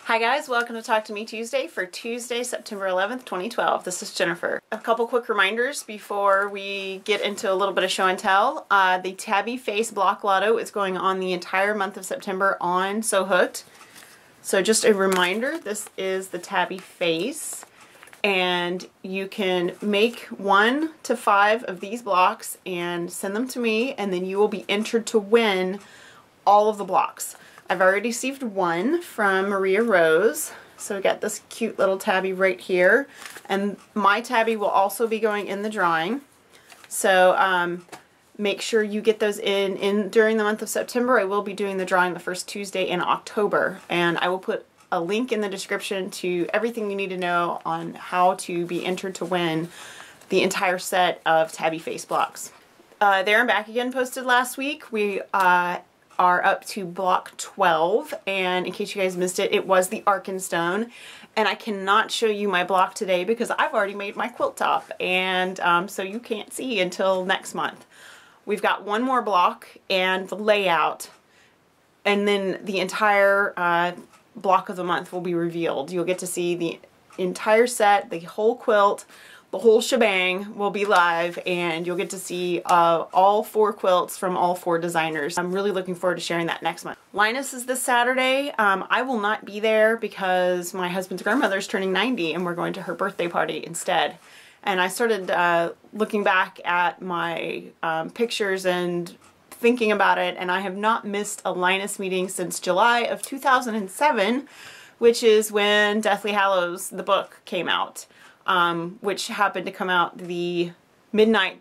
Hi guys, welcome to Talk to Me Tuesday for Tuesday, September 11th, 2012. This is Jennifer. A couple quick reminders before we get into a little bit of show and tell. The Tabby Face Block Lotto is going on the entire month of September on So Hooked. So just a reminder, this is the Tabby Face, and you can make 1 to 5 of these blocks and send them to me, and then you will be entered to win all of the blocks. I've already received one from Maria Rose, so we got this cute little tabby right here, and my tabby will also be going in the drawing. So make sure you get those in during the month of September. I will be doing the drawing the first Tuesday in October, and I will put a link in the description to everything you need to know on how to be entered to win the entire set of Tabby Face blocks. There and Back Again posted last week. We are up to block 12, and in case you guys missed it, it was the Arkenstone, and I cannot show you my block today because I've already made my quilt top, and so you can't see until next month. We've got one more block and the layout, and then the entire block of the month will be revealed. You'll get to see the entire set, the whole quilt, the whole shebang will be live, and you'll get to see all 4 quilts from all 4 designers. I'm really looking forward to sharing that next month. Linus is this Saturday. I will not be there because my husband's grandmother is turning 90 and we're going to her birthday party instead. And I started looking back at my pictures and thinking about it, and I have not missed a Linus meeting since July of 2007, which is when Deathly Hallows, the book, came out. Which happened to come out the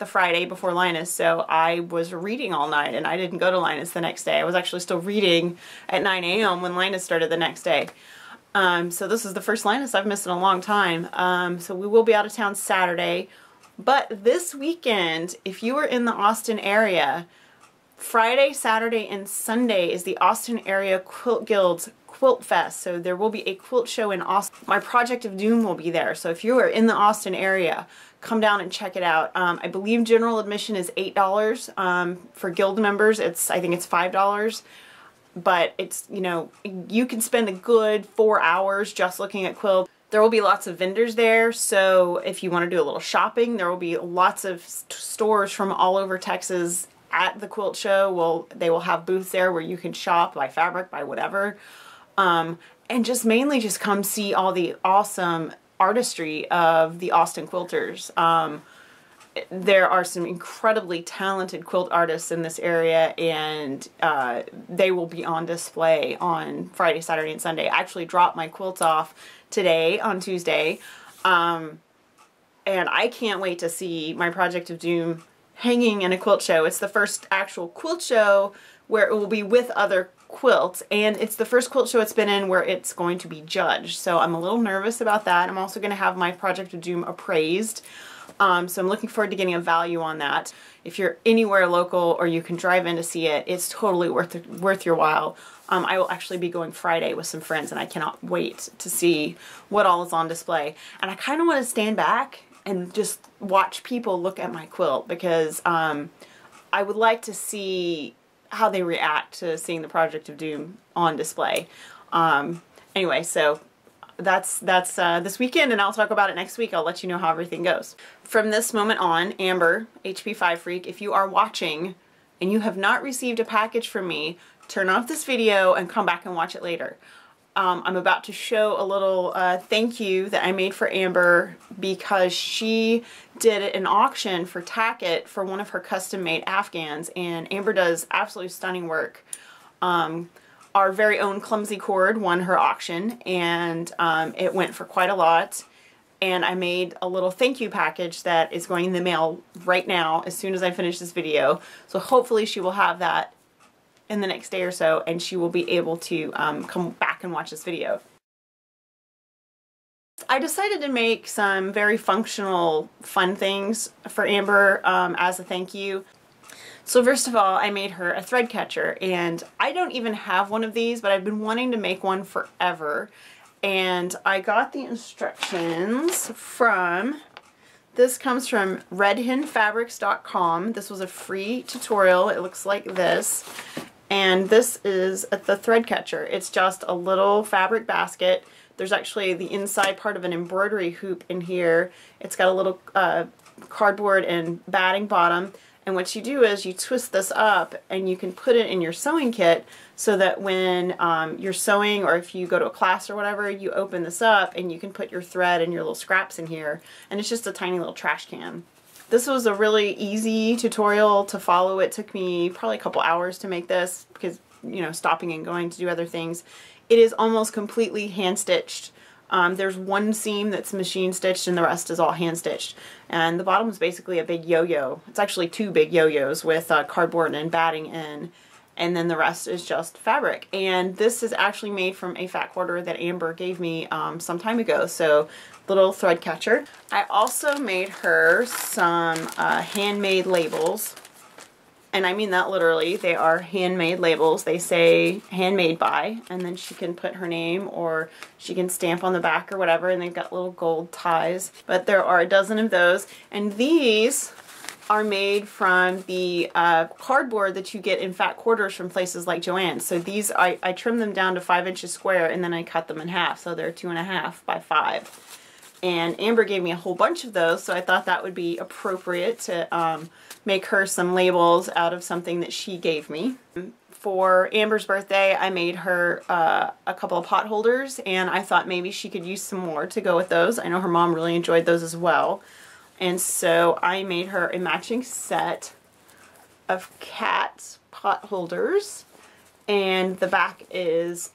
Friday before Linus, so I was reading all night and I didn't go to Linus the next day. I was actually still reading at 9 a.m. when Linus started the next day. So this is the first Linus I've missed in a long time. So we will be out of town Saturday, but this weekend, if you are in the Austin area, Friday, Saturday, and Sunday is the Austin Area Quilt Guild's Quilt Fest, so there will be a quilt show in Austin. My Project of Doom will be there, so if you are in the Austin area, come down and check it out. I believe general admission is $8. For guild members, I think it's $5, but it's, you know, you can spend a good 4 hours just looking at quilts. There will be lots of vendors there, so if you want to do a little shopping, there will be lots of stores from all over Texas at the quilt show. They will have booths there where you can shop, buy fabric, buy whatever. And just mainly just come see all the awesome artistry of the Austin quilters. There are some incredibly talented quilt artists in this area, and they will be on display on Friday, Saturday, and Sunday. I actually dropped my quilts off today on Tuesday, and I can't wait to see my Project of Doom hanging in a quilt show. It's the first actual quilt show where it will be with other quilts, and it's the first quilt show it's been in where it's going to be judged, so I'm a little nervous about that. I'm also going to have my Project of Doom appraised, so I'm looking forward to getting a value on that. If you're anywhere local or you can drive in to see it, it's totally worth your while. I will actually be going Friday with some friends, and I cannot wait to see what all is on display. And I kind of want to stand back and just watch people look at my quilt, because I would like to see how they react to seeing the Project of Doom on display. Anyway, so that's this weekend, and I'll talk about it next week. I'll let you know how everything goes. From this moment on, Amber, HP5 Freak, if you are watching and you have not received a package from me, turn off this video and come back and watch it later. I'm about to show a little thank you that I made for Amber because she did an auction for Tackett for one of her custom-made Afghans, and Amber does absolutely stunning work. Our very own Clumsy Cord won her auction, and it went for quite a lot, and I made a little thank you package that is going in the mail right now as soon as I finish this video, so hopefully she will have that in the next day or so, and she will be able to come back and watch this video. I decided to make some very functional, fun things for Amber as a thank you. So first of all, I made her a thread catcher, and I don't even have one of these, but I've been wanting to make one forever. And I got the instructions from, this comes from redhenfabrics.com. This was a free tutorial. It looks like this. And this is the thread catcher. It's just a little fabric basket. There's actually the inside part of an embroidery hoop in here. It's got a little cardboard and batting bottom. And what you do is you twist this up and you can put it in your sewing kit so that when you're sewing, or if you go to a class or whatever, you open this up and you can put your thread and your little scraps in here. And it's just a tiny little trash can. This was a really easy tutorial to follow. It took me probably a couple hours to make this because, you know, stopping and going to do other things. It is almost completely hand stitched. There's one seam that's machine stitched and the rest is all hand stitched. And the bottom is basically a big yo-yo. It's actually two big yo-yos with cardboard and batting in. And then the rest is just fabric. And this is actually made from a fat quarter that Amber gave me some time ago. So, little thread catcher. I also made her some handmade labels. And I mean that literally. They are handmade labels. They say handmade by, and then she can put her name or she can stamp on the back or whatever, and they've got little gold ties. But there are a dozen of those. And these are made from the cardboard that you get in fat quarters from places like Joann's. So these, I trimmed them down to 5 inches square and then I cut them in half. So they're 2.5 by 5. And Amber gave me a whole bunch of those, so I thought that would be appropriate to make her some labels out of something that she gave me. For Amber's birthday, I made her a couple of pot holders, and I thought maybe she could use some more to go with those. I know her mom really enjoyed those as well. And so I made her a matching set of cat pot holders, and the back is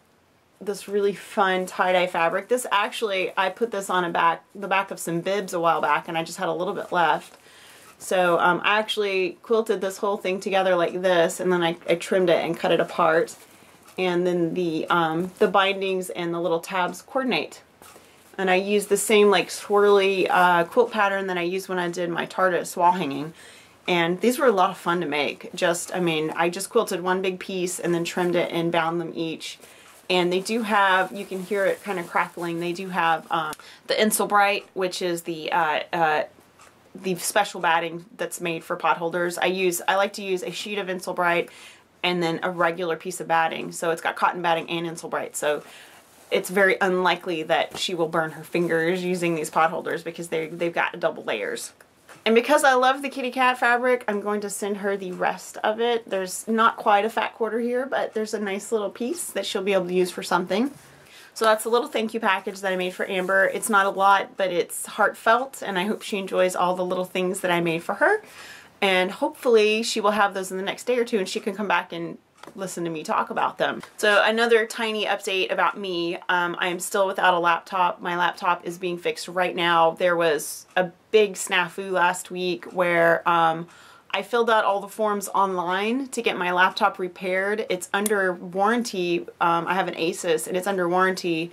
this really fun tie-dye fabric. This actually, I put this on the back of some bibs a while back, and I just had a little bit left. So I actually quilted this whole thing together like this, and then I trimmed it and cut it apart. And then the bindings and the little tabs coordinate. And I used the same like swirly quilt pattern that I used when I did my TARDIS wall hanging. And these were a lot of fun to make. I mean, I just quilted one big piece and then trimmed it and bound them each. And they do have, you can hear it kind of crackling, they do have the Insulbright, which is the special batting that's made for pot holders. I like to use a sheet of Insulbright and then a regular piece of batting. So it's got cotton batting and Insulbright. So it's very unlikely that she will burn her fingers using these pot holders because they've got double layers. And because I love the kitty cat fabric, I'm going to send her the rest of it. There's not quite a fat quarter here, but there's a nice little piece that she'll be able to use for something. So that's a little thank you package that I made for Amber. It's not a lot, but it's heartfelt, and I hope she enjoys all the little things that I made for her. And hopefully she will have those in the next day or two, and she can come back and listen to me talk about them. So another tiny update about me. I am still without a laptop. My laptop is being fixed right now. There was a big snafu last week where I filled out all the forms online to get my laptop repaired. It's under warranty. I have an Asus and it's under warranty.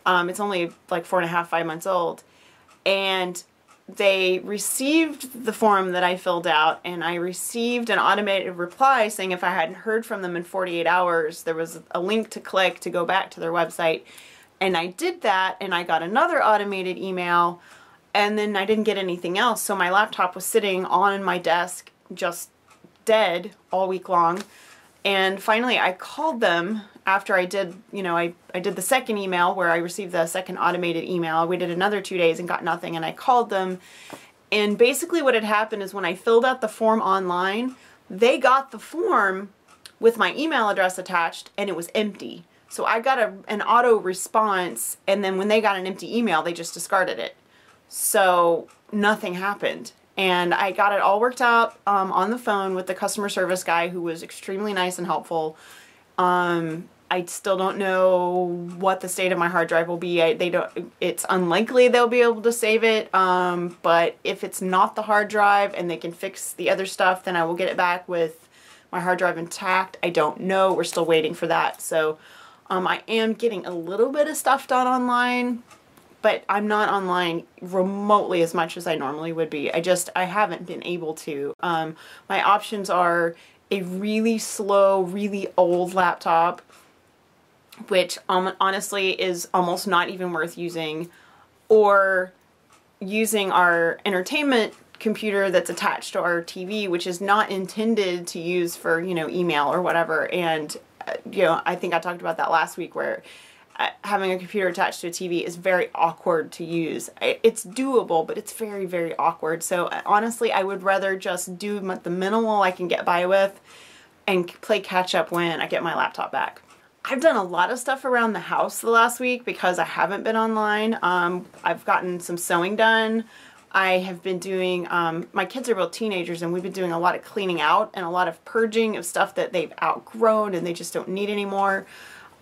It's only like 4.5, 5 months old. And they received the form that I filled out, and I received an automated reply saying if I hadn't heard from them in 48 hours, there was a link to click to go back to their website. And I did that, and I got another automated email, and then I didn't get anything else. So my laptop was sitting on my desk, just dead all week long. And finally I called them after I did, you know, I did the second email where I received the second automated email. We did another 2 days and got nothing, and I called them. And basically what had happened is when I filled out the form online, they got the form with my email address attached and it was empty. So I got an auto response, and then when they got an empty email, they just discarded it. So nothing happened. And I got it all worked out on the phone with the customer service guy, who was extremely nice and helpful. I still don't know what the state of my hard drive will be. It's unlikely they'll be able to save it, but if it's not the hard drive and they can fix the other stuff, then I will get it back with my hard drive intact. I don't know. We're still waiting for that. So I am getting a little bit of stuff done online, but I'm not online remotely as much as I normally would be. I haven't been able to. My options are a really slow, really old laptop, which honestly is almost not even worth using, or using our entertainment computer that's attached to our TV, which is not intended to use for, you know, email or whatever. And, you know, I think I talked about that last week, where having a computer attached to a TV is very awkward to use. It's doable, but it's very, very awkward. So honestly, I would rather just do the minimal I can get by with and play catch up when I get my laptop back. I've done a lot of stuff around the house the last week because I haven't been online. I've gotten some sewing done. I have been doing, my kids are both teenagers, and we've been doing a lot of cleaning out and a lot of purging of stuff that they've outgrown and they just don't need anymore.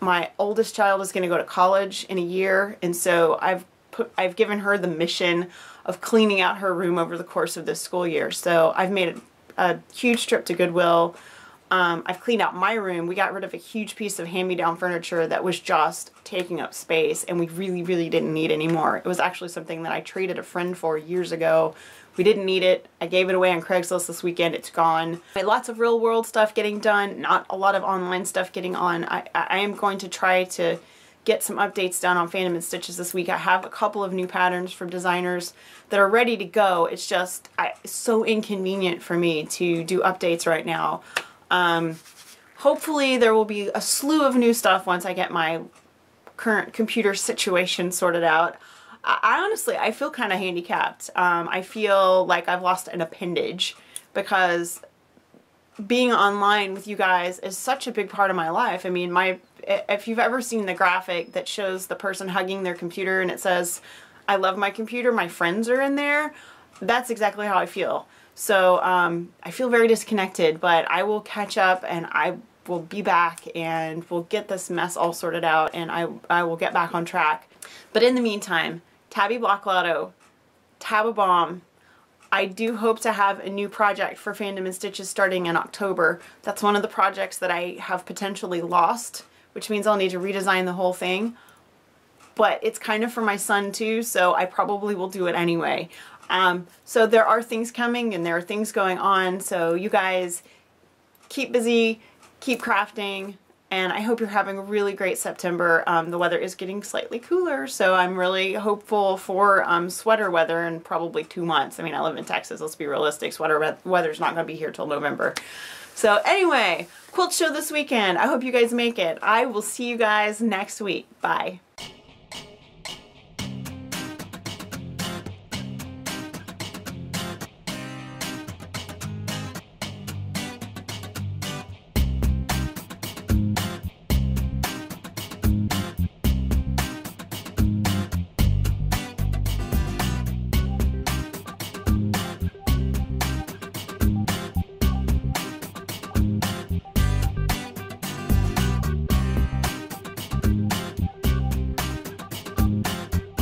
My oldest child is going to go to college in a year, and so I've given her the mission of cleaning out her room over the course of this school year. So I've made a huge trip to Goodwill. I've cleaned out my room. We got rid of a huge piece of hand-me-down furniture that was just taking up space, and we really, really didn't need anymore. It was actually something that I traded a friend for years ago. We didn't need it. I gave it away on Craigslist this weekend. It's gone. Lots of real world stuff getting done, not a lot of online stuff getting on. I am going to try to get some updates done on Fandom and Stitches this week. I have a couple of new patterns from designers that are ready to go. It's just it's so inconvenient for me to do updates right now. Hopefully there will be a slew of new stuff once I get my current computer situation sorted out. I honestly feel kind of handicapped. I feel like I've lost an appendage because being online with you guys is such a big part of my life. I mean, if you've ever seen the graphic that shows the person hugging their computer and it says, "I love my computer, my friends are in there," that's exactly how I feel. So I feel very disconnected, but I will catch up and I will be back and we'll get this mess all sorted out, and I will get back on track. But in the meantime, Tabby Block Lotto, Tab-a-Bomb. I do hope to have a new project for Fandom and Stitches starting in October. That's one of the projects that I have potentially lost, which means I'll need to redesign the whole thing. But it's kind of for my son too, so I probably will do it anyway. So there are things coming and there are things going on, so you guys keep busy, keep crafting, and I hope you're having a really great September. The weather is getting slightly cooler, so I'm really hopeful for sweater weather in probably 2 months. I mean, I live in Texas, let's be realistic. Sweater weather's not going to be here till November. So anyway, quilt show this weekend. I hope you guys make it. I will see you guys next week. Bye.